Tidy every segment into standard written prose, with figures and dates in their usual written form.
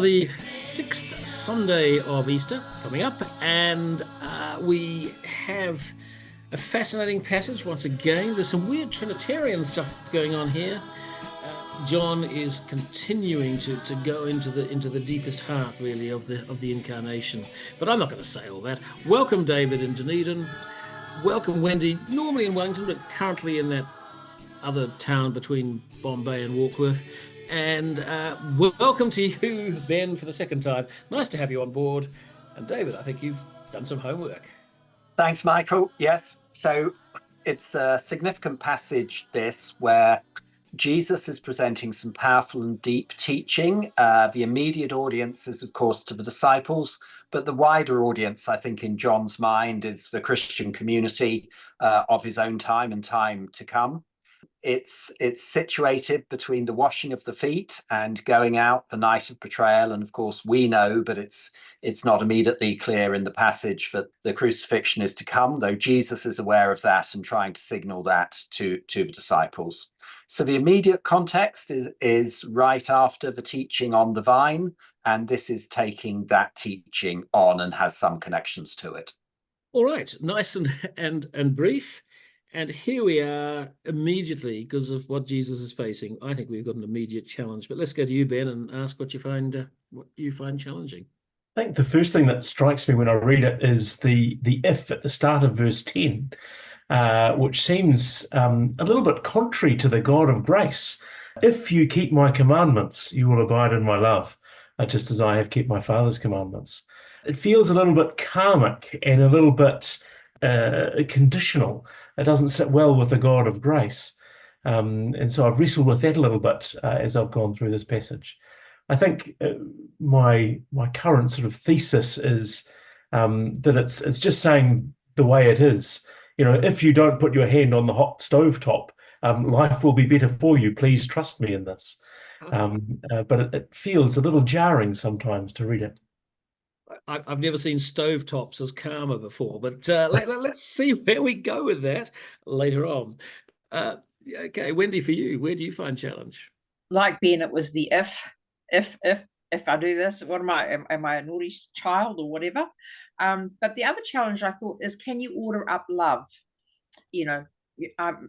the sixth Sunday of Easter coming up, and we have a fascinating passage once again. There's some weird Trinitarian stuff going on here. John is continuing to go into the deepest heart, really, of the incarnation. But I'm not going to say all that. Welcome, David in Dunedin. Welcome, Wendy, normally in Wellington, but currently in that other town between Bombay and Warkworth. And welcome to you, Ben, for the second time. Nice to have you on board. And David, I think you've done some homework. Thanks, Michael. Yes, so it's a significant passage, this, where Jesus is presenting some powerful and deep teaching. The immediate audience is, of course, to the disciples, but the wider audience, I think, in John's mind, is the Christian community of his own time and time to come. It's situated between the washing of the feet and going out the night of betrayal. And of course, we know, but it's not immediately clear in the passage that the crucifixion is to come, though Jesus is aware of that and trying to signal that to the disciples. So the immediate context is right after the teaching on the vine, and this is taking that teaching on and has some connections to it. All right, nice and brief. And here we are immediately, because of what Jesus is facing. I think we've got an immediate challenge. But let's go to you, Ben, and ask what you find challenging. I think the first thing that strikes me when I read it is the if at the start of verse 10, which seems a little bit contrary to the God of grace. If you keep my commandments, you will abide in my love, just as I have kept my Father's commandments. It feels a little bit karmic and a little bit conditional. It doesn't sit well with the God of grace. And so I've wrestled with that a little bit as I've gone through this passage. I think my current sort of thesis is that it's just saying the way it is. You know, if you don't put your hand on the hot stove top, life will be better for you. Please trust me in this. But it feels a little jarring sometimes to read it. I've never seen stovetops as karma before, but let's see where we go with that later on. Okay, Wendy, for you, where do you find challenge? Like Ben, it was the if I do this, what am I a naughty child or whatever? But the other challenge I thought is, can you order up love? You know,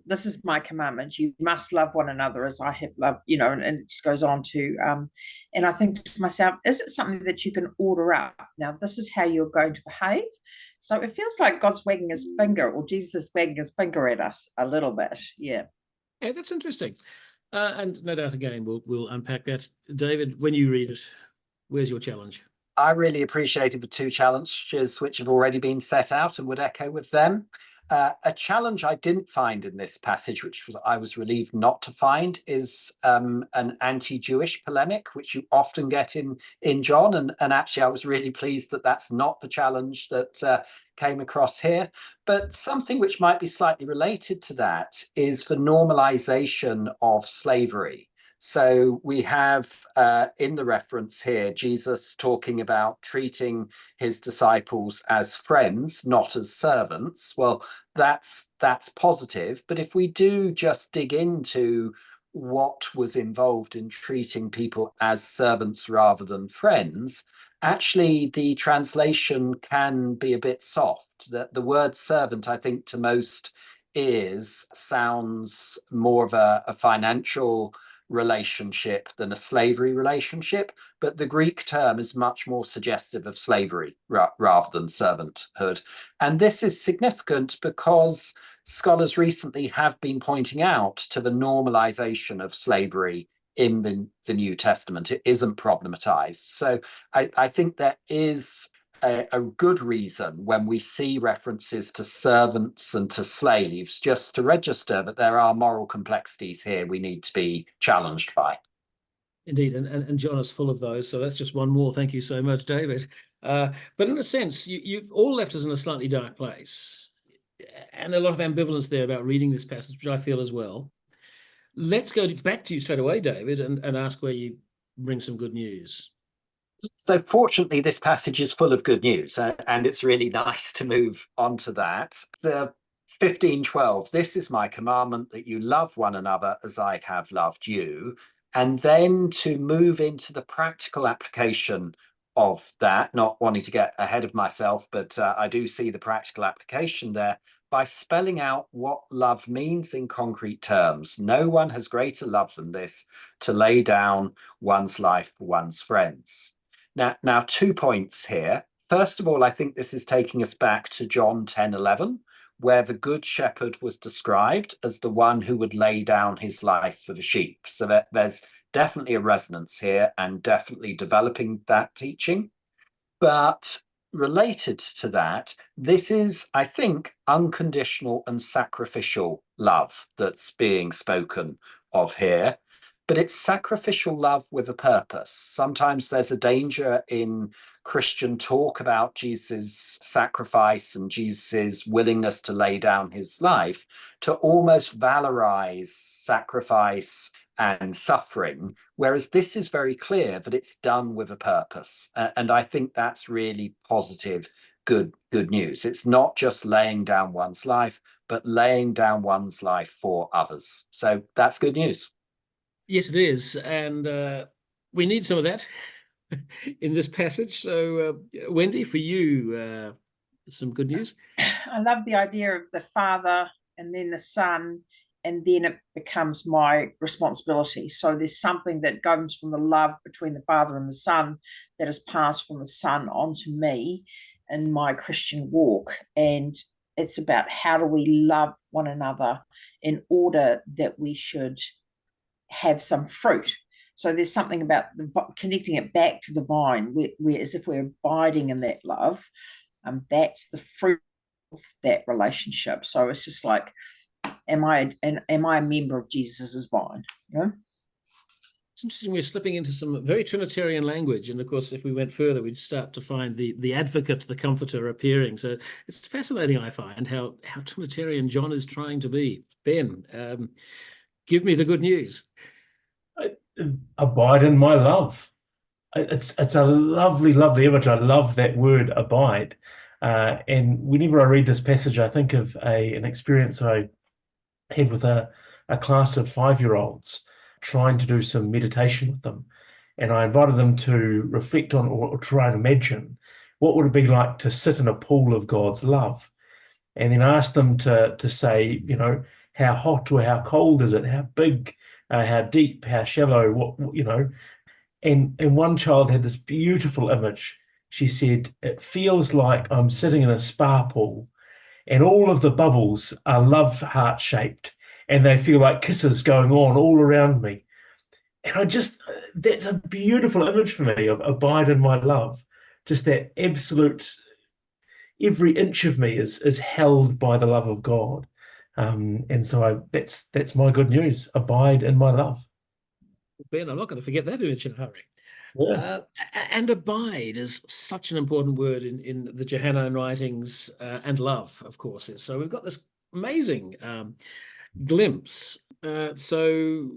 this is my commandment. You must love one another as I have loved, and it just goes on to, and I think to myself, is it something that you can order up? Now, this is how you're going to behave. So it feels like God's wagging his finger, or Jesus is wagging his finger at us a little bit. Yeah. Yeah, that's interesting. And no doubt, again, we'll unpack that. David, when you read it, where's your challenge? I really appreciated the two challenges which have already been set out and would echo with them. A challenge I didn't find in this passage, which I was relieved not to find, is an anti-Jewish polemic, which you often get in John. And actually, I was really pleased that that's not the challenge that came across here. But something which might be slightly related to that is the normalization of slavery. So we have in the reference here, Jesus talking about treating his disciples as friends, not as servants. Well, that's positive. But if we do just dig into what was involved in treating people as servants rather than friends, actually the translation can be a bit soft. The word servant, I think, to most ears sounds more of a financial relationship than a slavery relationship, but the Greek term is much more suggestive of slavery rather than servanthood. And this is significant because scholars recently have been pointing out to the normalization of slavery in the New Testament. It isn't problematized. So I think there is a good reason when we see references to servants and to slaves, just to register that there are moral complexities here we need to be challenged by. Indeed, and John is full of those, so that's just one more. Thank you so much, David. But in a sense, you've all left us in a slightly dark place, and a lot of ambivalence there about reading this passage, which I feel as well. Let's go back to you straight away, David, and ask where you bring some good news. So fortunately, this passage is full of good news, and it's really nice to move on to that. The 15:12, this is my commandment, that you love one another as I have loved you. and then to move into the practical application of that, not wanting to get ahead of myself, but I do see the practical application there by spelling out what love means in concrete terms. No one has greater love than this, to lay down one's life for one's friends. Now 2 points here. First of all, I think this is taking us back to John 10:11, where the good shepherd was described as the one who would lay down his life for the sheep. So there's definitely a resonance here and definitely developing that teaching. But related to that, this is, I think, unconditional and sacrificial love that's being spoken of here. But it's sacrificial love with a purpose. Sometimes there's a danger in Christian talk about Jesus' sacrifice and Jesus' willingness to lay down his life to almost valorize sacrifice and suffering, whereas this is very clear that it's done with a purpose. And I think that's really positive, good news. It's not just laying down one's life, but laying down one's life for others. So that's good news. Yes, it is. And we need some of that in this passage. So, Wendy, for you, some good news. I love the idea of the Father and then the Son, and then it becomes my responsibility. So there's something that comes from the love between the Father and the Son that is passed from the Son onto me in my Christian walk. And it's about how do we love one another in order that we should have some fruit. So there's something about connecting it back to the vine, where as if we're abiding in that love. That's the fruit of that relationship. So it's just like, am I a member of Jesus's vine? You know? It's interesting, we're slipping into some very Trinitarian language. And of course, if we went further, we'd start to find the advocate, the comforter appearing. So it's fascinating, I find, how Trinitarian John is trying to be. Ben, give me the good news. Abide in my love. It's a lovely, lovely image. I love that word abide. And whenever I read this passage, I think of an experience I had with a class of 5-year-olds trying to do some meditation with them. And I invited them to reflect on or try and imagine what would it be like to sit in a pool of God's love. And then I asked them to say, you know, how hot or how cold is it? How big, how deep, how shallow, what you know. And one child had this beautiful image. She said, it feels like I'm sitting in a spa pool and all of the bubbles are love heart shaped and they feel like kisses going on all around me. And that's a beautiful image for me of abide in my love. Just that absolute, every inch of me is held by the love of God. And so that's my good news. Abide in my love. Ben, I'm not going to forget that image in a hurry. Yeah. And abide is such an important word in the Johannine writings, and love, of course. So we've got this amazing glimpse. So,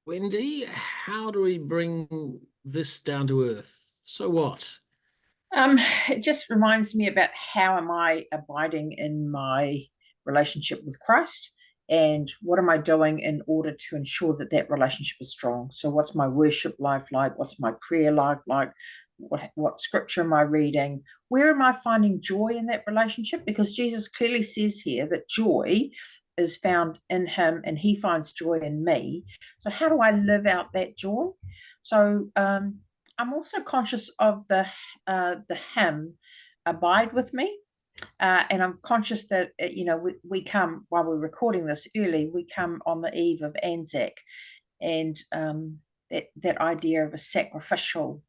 Wendy, how do we bring this down to earth? So what? It just reminds me about how am I abiding in my relationship with Christ, and what am I doing in order to ensure that that relationship is strong. So what's my worship life like? What's my prayer life like? What scripture am I reading? Where am I finding joy in that relationship? Because Jesus clearly says here that joy is found in him and he finds joy in me. So how do I live out that joy? So I'm also conscious of the hymn "Abide with Me," and I'm conscious that we come, while we're recording this early, we come on the eve of Anzac, and that idea of a sacrificial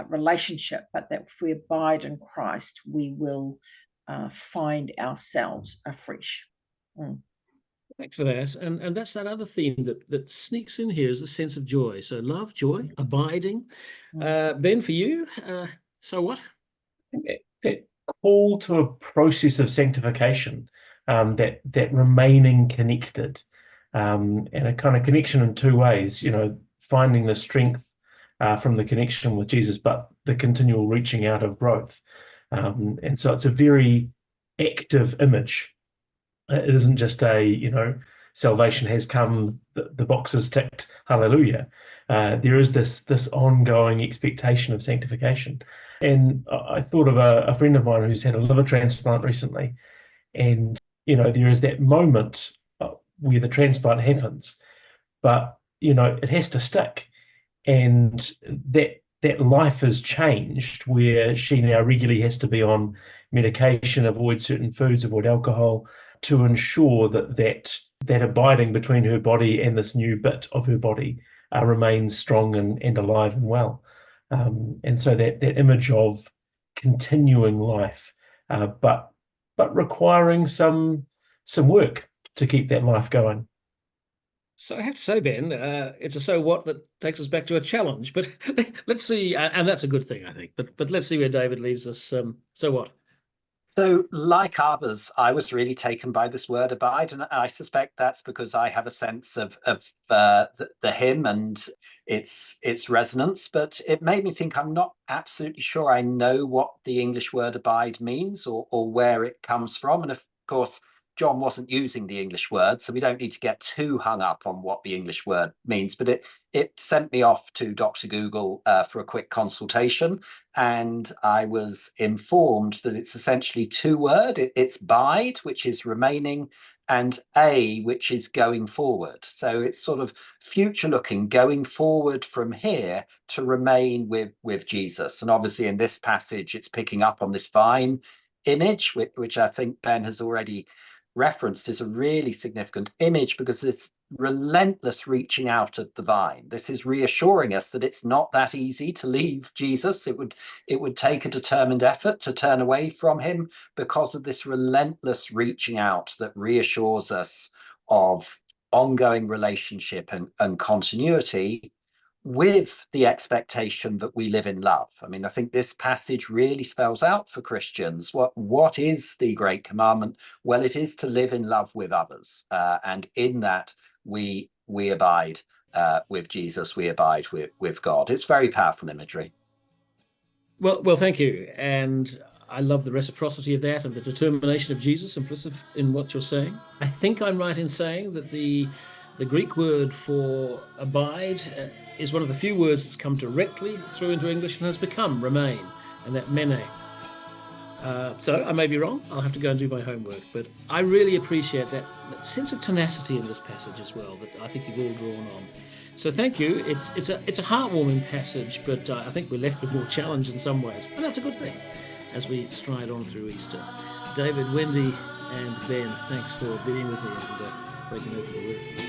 relationship, but that if we abide in Christ, we will find ourselves afresh. Thanks for that. And that's that other theme that sneaks in here is the sense of joy. So love, joy, abiding. Ben, for you, so what? That call to a process of sanctification, that remaining connected, and a kind of connection in 2 ways, you know, finding the strength from the connection with Jesus, but the continual reaching out of growth. And so it's a very active image. It isn't just salvation has come, the box is ticked, hallelujah. There is this ongoing expectation of sanctification. And I thought of a friend of mine who's had a liver transplant recently, and there is that moment where the transplant happens, but it has to stick, and that life has changed where she now regularly has to be on medication, avoid certain foods, avoid alcohol, to ensure that abiding between her body and this new bit of her body remains strong and alive and well. And so that image of continuing life, but requiring some work to keep that life going. So I have to say, Ben, it's a so what that takes us back to a challenge. But let's see, and that's a good thing, I think. But let's see where David leaves us. So what? So, like others, I was really taken by this word abide, and I suspect that's because I have a sense of the hymn and its resonance. But it made me think I'm not absolutely sure I know what the English word abide means or where it comes from. And of course, John wasn't using the English word, so we don't need to get too hung up on what the English word means. But it sent me off to Dr. Google for a quick consultation. And I was informed that it's essentially two words. It's bide, which is remaining, and which is going forward. So it's sort of future looking, going forward from here to remain with Jesus. And obviously in this passage, it's picking up on this vine image, which I think Ben has already referenced, is a really significant image because this relentless reaching out of the vine. This is reassuring us that it's not that easy to leave Jesus. It would take a determined effort to turn away from him because of this relentless reaching out that reassures us of ongoing relationship and continuity, with the expectation that we live in love. I mean, I think this passage really spells out for Christians what is the great commandment. Well, it is to live in love with others, and in that we abide with Jesus, we abide with God. It's very powerful imagery. Well, thank you. And I love the reciprocity of that and the determination of Jesus implicit in what you're saying. I think I'm right in saying that the Greek word for abide is one of the few words that's come directly through into English and has become remain, and that mene. So I may be wrong. I'll have to go and do my homework. But I really appreciate that sense of tenacity in this passage as well that I think you've all drawn on. So thank you. It's a heartwarming passage, but I think we're left with more challenge in some ways, and that's a good thing as we stride on through Easter. David, Wendy, and Ben, thanks for being with me and breaking open the word.